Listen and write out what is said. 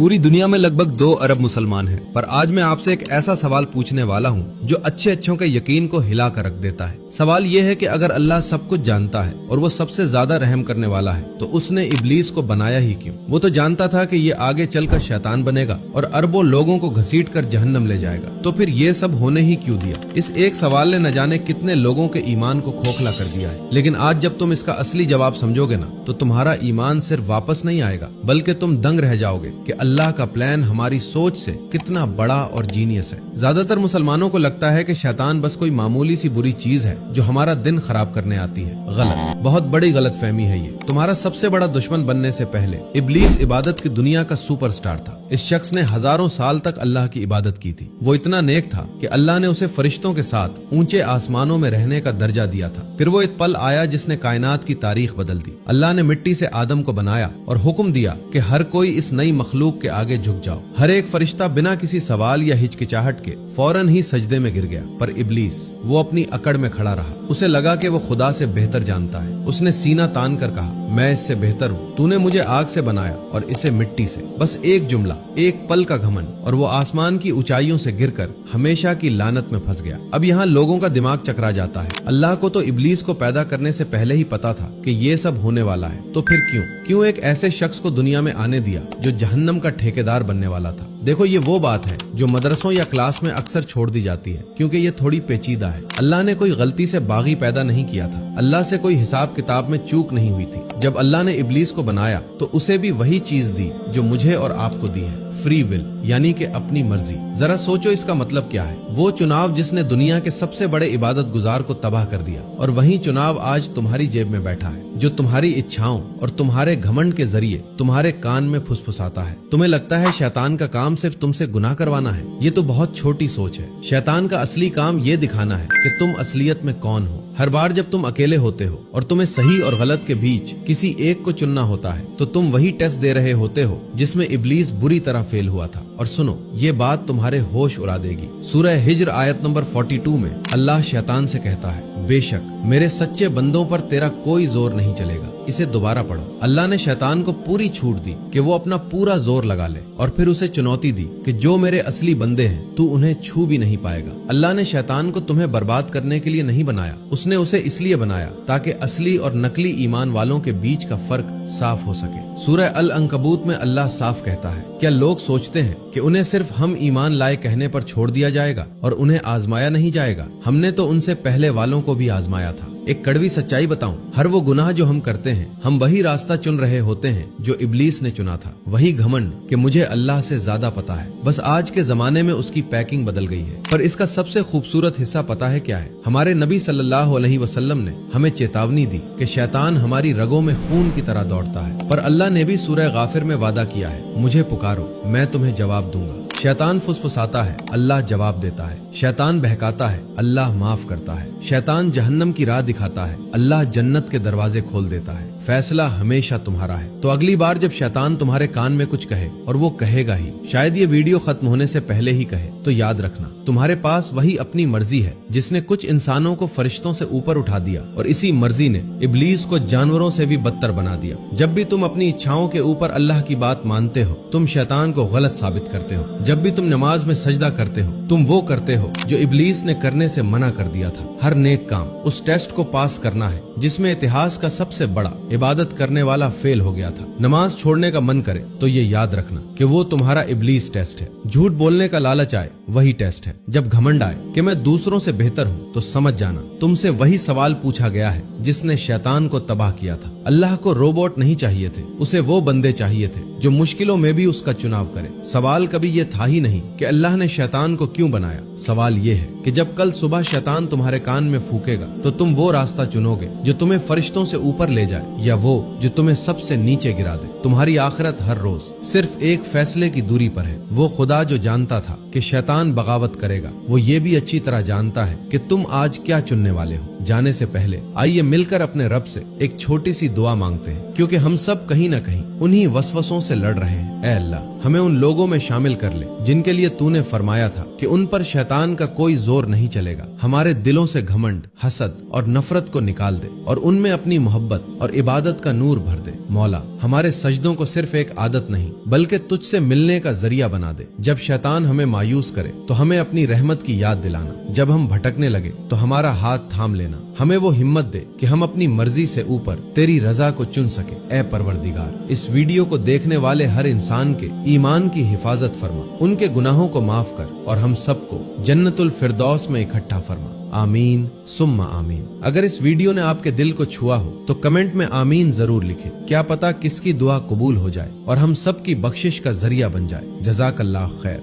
पूरी दुनिया में लगभग 2 अरब मुसलमान हैं, पर आज मैं आपसे एक ऐसा सवाल पूछने वाला हूँ जो अच्छे अच्छों के यकीन को हिला कर रख देता है। सवाल ये है कि अगर अल्लाह सब कुछ जानता है और वो सबसे ज्यादा रहम करने वाला है तो उसने इब्लीस को बनाया ही क्यों? वो तो जानता था कि ये आगे चलकर शैतान बनेगा और अरबों लोगों को घसीट कर जहन्नम ले जाएगा, तो फिर ये सब होने ही क्यों दिया? इस एक सवाल ने न जाने कितने लोगों के ईमान को खोखला कर दिया है। लेकिन आज जब तुम इसका असली जवाब समझोगे ना, तो तुम्हारा ईमान सिर्फ वापस नहीं आएगा बल्कि तुम दंग रह जाओगे कि अल्लाह का प्लान हमारी सोच से कितना बड़ा और जीनियस है। ज्यादातर मुसलमानों को लगता है कि शैतान बस कोई मामूली सी बुरी चीज है जो हमारा दिन खराब करने आती है। गलत, बहुत बड़ी गलत फहमी है ये। तुम्हारा सबसे बड़ा दुश्मन बनने से पहले इब्लीस इबादत की दुनिया का सुपरस्टार था। इस शख्स ने हजारों साल तक अल्लाह की इबादत की थी। वो इतना नेक था कि अल्लाह ने उसे फरिश्तों के साथ ऊंचे आसमानों में रहने का दर्जा दिया था। फिर वो एक पल आया जिसने कायनात की तारीख बदल दी। अल्लाह ने मिट्टी से आदम को बनाया और हुक्म दिया कि हर कोई इस नई मखलूक के आगे झुक जाओ। हर एक फरिश्ता बिना किसी सवाल या हिचकिचाहट के फौरन ही सजदे में गिर गया। पर इब्लीस वो अपनी अकड़ में खड़ा रहा। उसे लगा कि वो खुदा से बेहतर जानता है। उसने सीना तान कर कहा, मैं इससे बेहतर हूँ। तूने मुझे आग से बनाया और इसे मिट्टी से। बस एक जुमला, एक पल का घमंड और वो आसमान की ऊंचाइयों से गिरकर हमेशा की लानत में फंस गया। अब यहाँ लोगों का दिमाग चकरा जाता है। अल्लाह को तो इब्लीस को पैदा करने से पहले ही पता था कि ये सब होने वाला है, तो फिर क्यों एक ऐसे शख्स को दुनिया में आने दिया जो जहन्नम का ठेकेदार बनने वाला था? देखो, ये वो बात है जो मदरसों या क्लास में अक्सर छोड़ दी जाती है क्योंकि ये थोड़ी पेचीदा है। अल्लाह ने कोई गलती से बागी पैदा नहीं किया था। अल्लाह से कोई हिसाब किताब में चूक नहीं हुई थी। जब अल्लाह ने इब्लीस को बनाया तो उसे भी वही चीज दी जो मुझे और आपको दी है, फ्री विल, यानी कि अपनी मर्जी। जरा सोचो इसका मतलब क्या है। वो चुनाव जिसने दुनिया के सबसे बड़े इबादत गुजार को तबाह कर दिया, और वही चुनाव आज तुम्हारी जेब में बैठा है, जो तुम्हारी इच्छाओं और तुम्हारे घमंड के जरिए तुम्हारे कान में फुसफुसाता है। तुम्हें लगता है शैतान का काम सिर्फ तुमसे गुनाह करवाना है? ये तो बहुत छोटी सोच है। शैतान का असली काम ये दिखाना है कि तुम असलियत में कौन हो। हर बार जब तुम अकेले होते हो और तुम्हें सही और गलत के बीच किसी एक को चुनना होता है, तो तुम वही टेस्ट दे रहे होते हो जिसमें इब्लीस बुरी तरह फेल हुआ था। और सुनो, ये बात तुम्हारे होश उड़ा देगी। सूरह हिज्र आयत नंबर 42 में अल्लाह शैतान से कहता है, बेशक मेरे सच्चे बंदों पर तेरा कोई जोर नहीं चलेगा। इसे दोबारा पढ़ो। अल्लाह ने शैतान को पूरी छूट दी कि वो अपना पूरा जोर लगा ले, और फिर उसे चुनौती दी कि जो मेरे असली बंदे हैं तू उन्हें छू भी नहीं पाएगा। अल्लाह ने शैतान को तुम्हें बर्बाद करने के लिए नहीं बनाया। उसने उसे इसलिए बनाया ताकि असली और नकली ईमान वालों के बीच का फर्क साफ हो सके। सूरह अल अंकबूत में अल्लाह साफ कहता है, क्या लोग सोचते हैं कि उन्हें सिर्फ हम ईमान लाए कहने पर छोड़ दिया जाएगा और उन्हें आजमाया नहीं जाएगा? हमने तो उनसे पहले वालों को भी आजमाया था। एक कड़वी सच्चाई बताऊं, हर वो गुनाह जो हम करते हैं, हम वही रास्ता चुन रहे होते हैं जो इब्लीस ने चुना था। वही घमंड कि मुझे अल्लाह से ज्यादा पता है। बस आज के जमाने में उसकी पैकिंग बदल गई है। पर इसका सबसे खूबसूरत हिस्सा पता है क्या है? हमारे नबी सल्लल्लाहु अलैहि वसल्लम ने हमें चेतावनी दी कि शैतान हमारी रगों में खून की तरह दौड़ता है, पर अल्लाह ने भी सूरह गाफिर में वादा किया है, मुझे पुकारो, मैं तुम्हें जवाब दूंगा। शैतान फुसफुसाता है, अल्लाह जवाब देता है। शैतान बहकाता है, अल्लाह माफ करता है। शैतान जहन्नम की राह दिखाता है, अल्लाह जन्नत के दरवाजे खोल देता है। फैसला हमेशा तुम्हारा है। तो अगली बार जब शैतान तुम्हारे कान में कुछ कहे, और वो कहेगा ही, शायद ये वीडियो खत्म होने से पहले ही कहे, तो याद रखना, तुम्हारे पास वही अपनी मर्जी है जिसने कुछ इंसानों को फरिश्तों से ऊपर उठा दिया, और इसी मर्जी ने इब्लीस को जानवरों से भी बदतर बना दिया। जब भी तुम अपनी इच्छाओं के ऊपर अल्लाह की बात मानते हो, तुम शैतान को गलत साबित करते हो। जब भी तुम नमाज में सजदा करते हो, तुम वो करते हो जो इब्लीस ने करने से मना कर दिया था। हर नेक काम उस टेस्ट को पास करना है जिसमें इतिहास का सबसे बड़ा इबादत करने वाला फेल हो गया था। नमाज छोड़ने का मन करे तो ये याद रखना कि वो तुम्हारा इब्लीस टेस्ट है। झूठ बोलने का लालच आए, वही टेस्ट है। जब घमंड आए कि मैं दूसरों से बेहतर हूँ, तो समझ जाना तुमसे वही सवाल पूछा गया है जिसने शैतान को तबाह किया था। अल्लाह को रोबोट नहीं चाहिए थे, उसे वो बंदे चाहिए थे जो मुश्किलों में भी उसका चुनाव करे। सवाल कभी ये था ही नहीं कि अल्लाह ने शैतान को क्यों बनाया। सवाल ये है कि जब कल सुबह शैतान तुम्हारे कान में फूकेगा, तो तुम वो रास्ता चुनोगे जो तुम्हें फरिश्तों से ऊपर ले जाए, या वो जो तुम्हें सबसे नीचे गिरा दे। तुम्हारी आखिरत हर रोज सिर्फ एक फैसले की दूरी पर है। वो खुदा जो जानता था कि शैतान बगावत करेगा, वो ये भी अच्छी तरह जानता है कि तुम आज क्या चुनने वाले हो। जाने से पहले आइए मिलकर अपने रब से एक छोटी सी दुआ मांगते हैं, क्योंकि हम सब कहीं ना कहीं उन्हीं वसवसों से लड़ रहे हैं। ऐ अल्लाह, हमें उन लोगों में शामिल कर ले जिनके लिए तूने फरमाया था कि उन पर शैतान का कोई जोर नहीं चलेगा। हमारे दिलों से घमंड, हसद और नफरत को निकाल दे और उनमें अपनी मोहब्बत और इबादत का नूर भर दे। मौला, हमारे सजदों को सिर्फ एक आदत नहीं बल्कि तुझसे मिलने का जरिया बना दे। जब शैतान हमें मायूस करे तो हमें अपनी रहमत की याद दिलाना। जब हम भटकने लगे तो हमारा हाथ थाम लेना। हमें वो हिम्मत दे कि हम अपनी मर्जी से ऊपर तेरी रजा को चुन सके। ऐ परवरदिगार, इस वीडियो को देखने वाले हर इंसान के ईमान की हिफाजत फरमा, उनके गुनाहों को माफ कर और हम सबको जन्नतुल फिरदौस में इकट्ठा फरमा। आमीन सुम्मा आमीन। अगर इस वीडियो ने आपके दिल को छुआ हो तो कमेंट में आमीन जरूर लिखें। क्या पता किसकी दुआ कबूल हो जाए और हम सब की बख्शिश का जरिया बन जाए। जज़ाकल्लाह खैर।